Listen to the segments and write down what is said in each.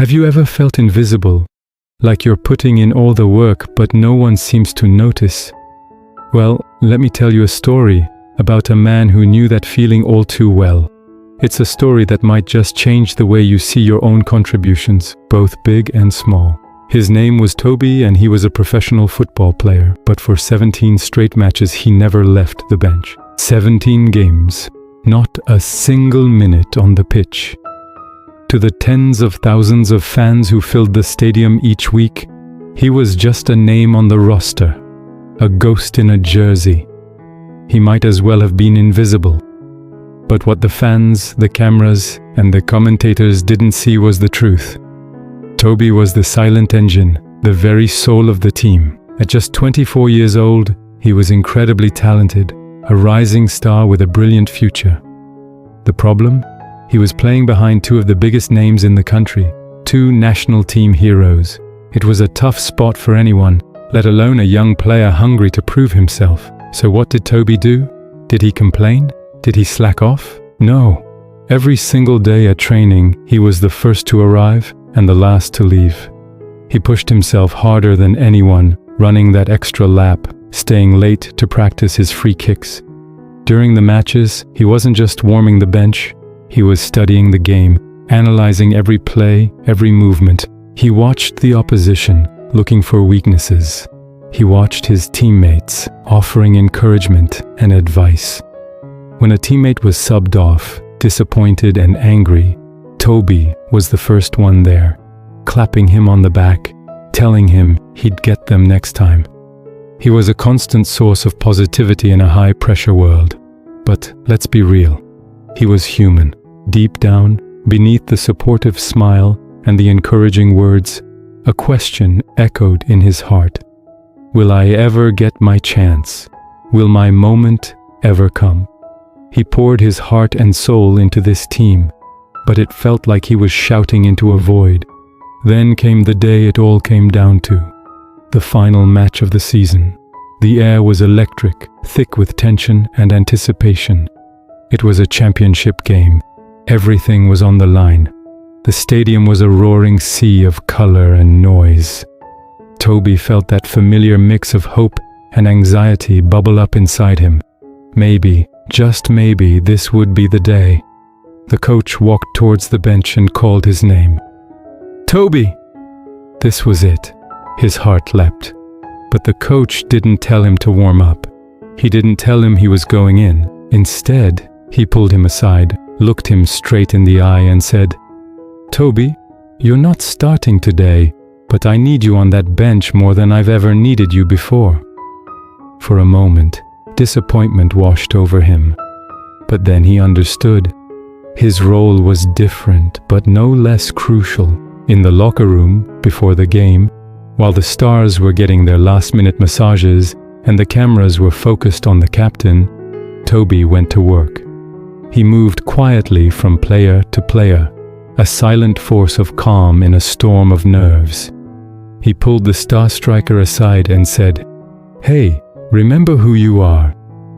Have you ever felt invisible, like you're putting in all the work but no one seems to notice? Well, let me tell you a story about a man who knew that feeling all too well. It's a story that might just change the way you see your own contributions, both big and small. His name was Toby and he was a professional football player, but for 17 straight matches he never left the bench. 17 games, not a single minute on the pitch. To the tens of thousands of fans who filled the stadium each week, he was just a name on the roster, a ghost in a jersey. He might as well have been invisible. But what the fans, the cameras, and the commentators didn't see was the truth. Toby was the silent engine, the very soul of the team. At just 24 years old, he was incredibly talented, a rising star with a brilliant future. The problem? He was playing behind two of the biggest names in the country, two national team heroes. It was a tough spot for anyone, let alone a young player hungry to prove himself. So what did Toby do? Did he complain? Did he slack off? No. Every single day at training, he was the first to arrive and the last to leave. He pushed himself harder than anyone, running that extra lap, staying late to practice his free kicks. During the matches, he wasn't just warming the bench, he was studying the game, analyzing every play, every movement. He watched the opposition, looking for weaknesses. He watched his teammates, offering encouragement and advice. When a teammate was subbed off, disappointed and angry, Toby was the first one there, clapping him on the back, telling him he'd get them next time. He was a constant source of positivity in a high-pressure world. But let's be real, he was human. Deep down, beneath the supportive smile and the encouraging words, a question echoed in his heart. Will I ever get my chance? Will my moment ever come? He poured his heart and soul into this team, but it felt like he was shouting into a void. Then came the day it all came down to, the final match of the season. The air was electric, thick with tension and anticipation. It was a championship game. Everything was on the line. The stadium was a roaring sea of color and noise. Toby felt that familiar mix of hope and anxiety bubble up inside him. Maybe, just maybe, this would be the day. The coach walked towards the bench and called his name. Toby! This was it. His heart leapt. But the coach didn't tell him to warm up. He didn't tell him he was going in. Instead, he pulled him aside, looked him straight in the eye and said, Toby, you're not starting today, but I need you on that bench more than I've ever needed you before. For a moment, disappointment washed over him. But then he understood. His role was different, but no less crucial. In the locker room, before the game, while the stars were getting their last-minute massages and the cameras were focused on the captain, Toby went to work. He moved quietly from player to player, a silent force of calm in a storm of nerves. He pulled the star striker aside and said, Hey, remember who you are.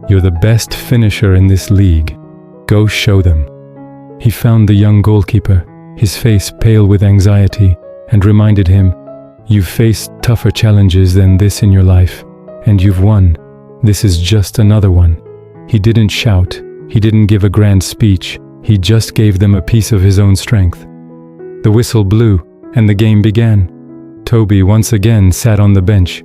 You're the best finisher in this league. Go show them. He found the young goalkeeper, his face pale with anxiety, and reminded him, You've faced tougher challenges than this in your life, and you've won. This is just another one. He didn't shout. He didn't give a grand speech. He just gave them a piece of his own strength. The whistle blew, and the game began. Toby once again sat on the bench.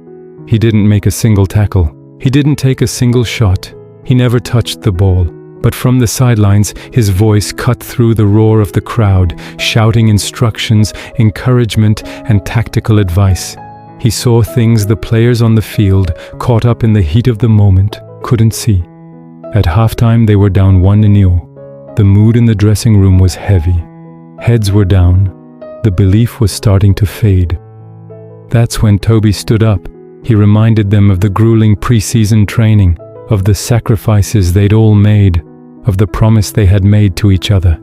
He didn't make a single tackle. He didn't take a single shot. He never touched the ball. But from the sidelines, his voice cut through the roar of the crowd, shouting instructions, encouragement, and tactical advice. He saw things the players on the field, caught up in the heat of the moment, couldn't see. At halftime, they were down 1-0. The mood in the dressing room was heavy. Heads were down. The belief was starting to fade. That's when Toby stood up. He reminded them of the grueling pre-season training, of the sacrifices they'd all made, of the promise they had made to each other.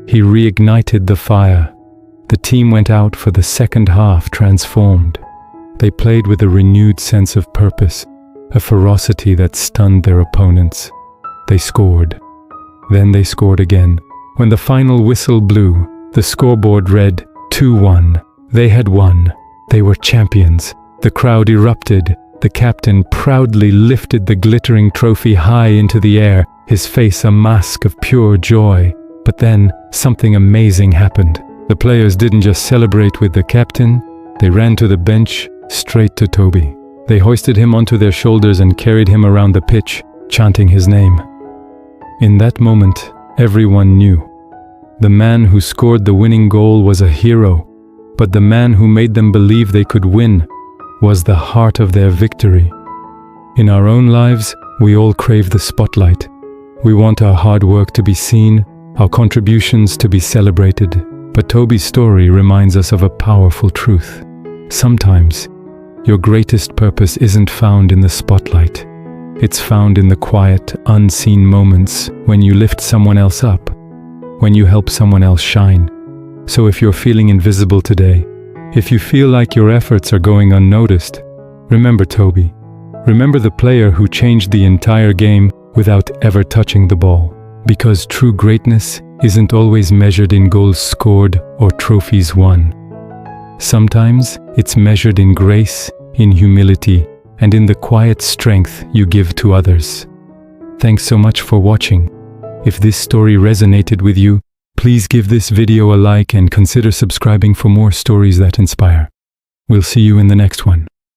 He reignited the fire. The team went out for the second half transformed. They played with a renewed sense of purpose, a ferocity that stunned their opponents. They scored. Then they scored again. When the final whistle blew, the scoreboard read 2-1. They had won. They were champions. The crowd erupted. The captain proudly lifted the glittering trophy high into the air, his face a mask of pure joy. But then, something amazing happened. The players didn't just celebrate with the captain, they ran to the bench, straight to Toby. They hoisted him onto their shoulders and carried him around the pitch, chanting his name. In that moment, everyone knew. The man who scored the winning goal was a hero, but the man who made them believe they could win was the heart of their victory. In our own lives, we all crave the spotlight. We want our hard work to be seen, our contributions to be celebrated. But Toby's story reminds us of a powerful truth. Sometimes, your greatest purpose isn't found in the spotlight. It's found in the quiet, unseen moments when you lift someone else up, when you help someone else shine. So if you're feeling invisible today, if you feel like your efforts are going unnoticed, remember Toby. Remember the player who changed the entire game without ever touching the ball. Because true greatness isn't always measured in goals scored or trophies won. Sometimes it's measured in grace, in humility, and in the quiet strength you give to others. Thanks so much for watching. If this story resonated with you, please give this video a like and consider subscribing for more stories that inspire. We'll see you in the next one.